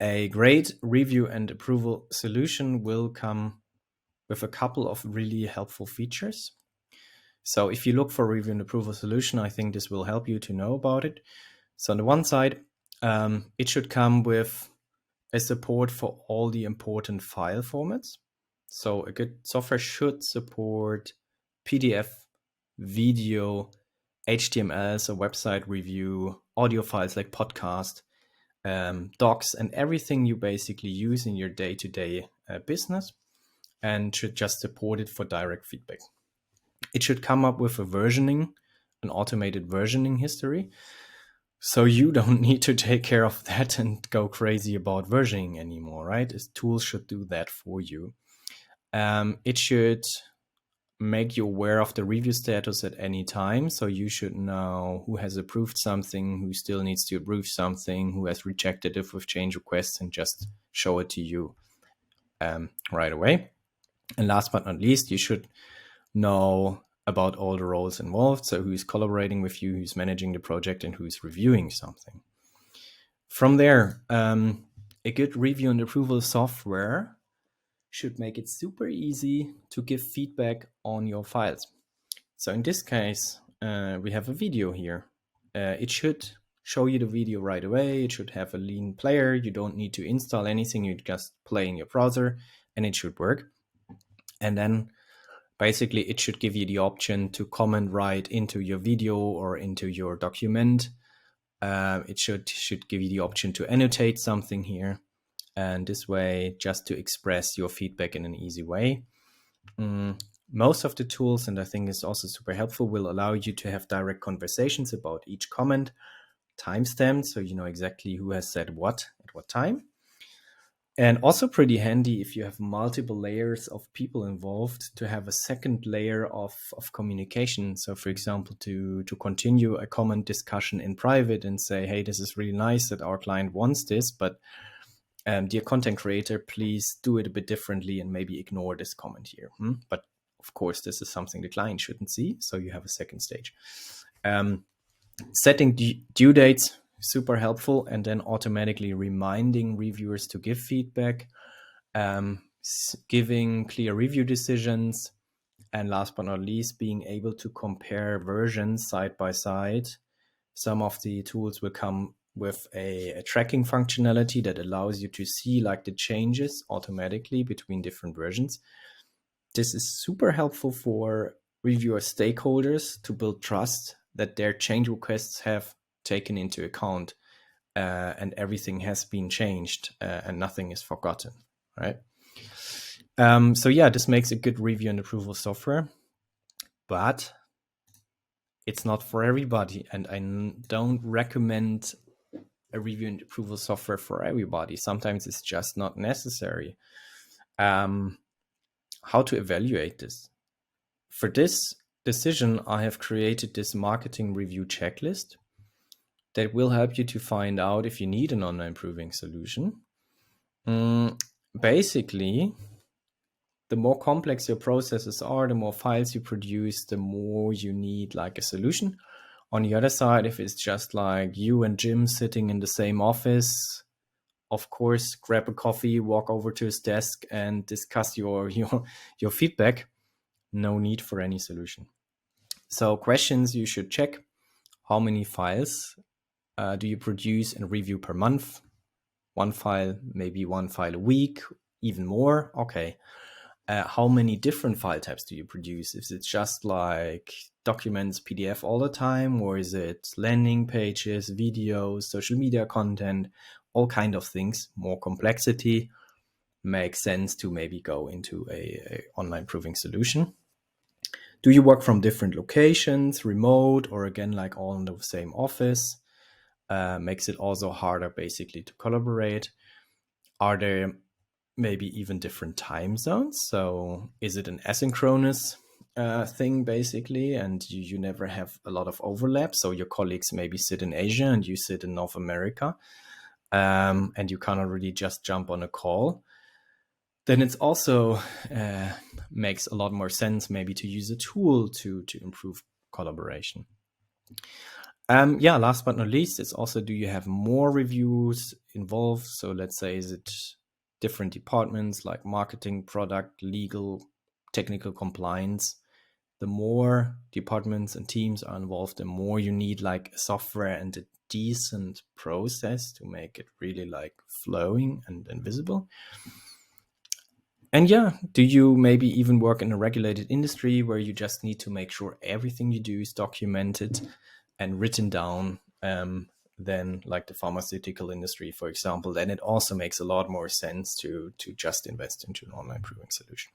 A great review and approval solution will come with a couple of really helpful features. So if you look for a review and approval solution, I think this will help you to know about it. So on the one side, it should come with a support for all the important file formats. So a good software should support PDF, video, HTML, so website review, audio files like podcast, docs, and everything you basically use in your day-to-day business, and should just support it for direct feedback. It should come up with a versioning, an automated versioning history. So you don't need to take care of that and go crazy about versioning anymore, right? This tool should do that for you. It should make you aware of the review status at any time. So you should know who has approved something, who still needs to approve something, who has rejected it with change requests, and just show it to you right away. And last but not least, you should know about all the roles involved. So who's collaborating with you, who's managing the project, and who's reviewing something. From there, a good review and approval software should make it super easy to give feedback on your files. So in this case, we have a video here. It should show you the video right away. It should have a lean player. You don't need to install anything. You just play in your browser and it should work. And then basically it should give you the option to comment right into your video or into your document. It should give you the option to annotate something here. And this way, just to express your feedback in an easy way. Most of the tools, and I think it's also super helpful, will allow you to have direct conversations about each comment, timestamped, so you know exactly who has said what at what time. And also pretty handy if you have multiple layers of people involved to have a second layer of communication. So for example, to continue a comment discussion in private and say, hey, this is really nice that our client wants this, but dear content creator, please do it a bit differently and maybe ignore this comment here. But of course, this is something the client shouldn't see. So you have a second stage. Setting due dates, super helpful. And then automatically reminding reviewers to give feedback, giving clear review decisions. And last but not least, being able to compare versions side by side. Some of the tools will come with a tracking functionality that allows you to see like the changes automatically between different versions. This is super helpful for reviewer stakeholders to build trust that their change requests have taken into account and everything has been changed and nothing is forgotten, right? So yeah, this makes a good review and approval software, but it's not for everybody. And I don't recommend a review and approval software for everybody. Sometimes it's just not necessary. How to evaluate this? For this decision, I have created this marketing review checklist that will help you to find out if you need an online proving solution. Basically, the more complex your processes are, the more files you produce, the more you need like a solution. On the other side, if it's just like you and Jim sitting in the same office, of course, grab a coffee, walk over to his desk and discuss your feedback. No need for any solution. So questions you should check: how many files do you produce and review per month? One file, maybe one file a week, even more. Okay. How many different file types do you produce? Is it just like documents, PDF all the time, or is it landing pages, videos, social media content, all kind of things? More complexity makes sense to maybe go into a online proving solution. Do you work from different locations, remote, or again, like all in the same office? Makes it also harder basically to collaborate. Are there maybe even different time zones? So is it an asynchronous thing basically, and you never have a lot of overlap? So your colleagues maybe sit in Asia and you sit in North America, and you cannot really just jump on a call. Then it's also makes a lot more sense maybe to use a tool to improve collaboration. Yeah, last but not least, it's also, do you have more reviews involved? So let's say, is it different departments like marketing, product, legal, technical, compliance? The more departments and teams are involved, the more you need like software and a decent process to make it really like flowing and visible. And yeah, do you maybe even work in a regulated industry where you just need to make sure everything you do is documented and written down? Then like the pharmaceutical industry, for example, then it also makes a lot more sense to just invest into an online proving solution.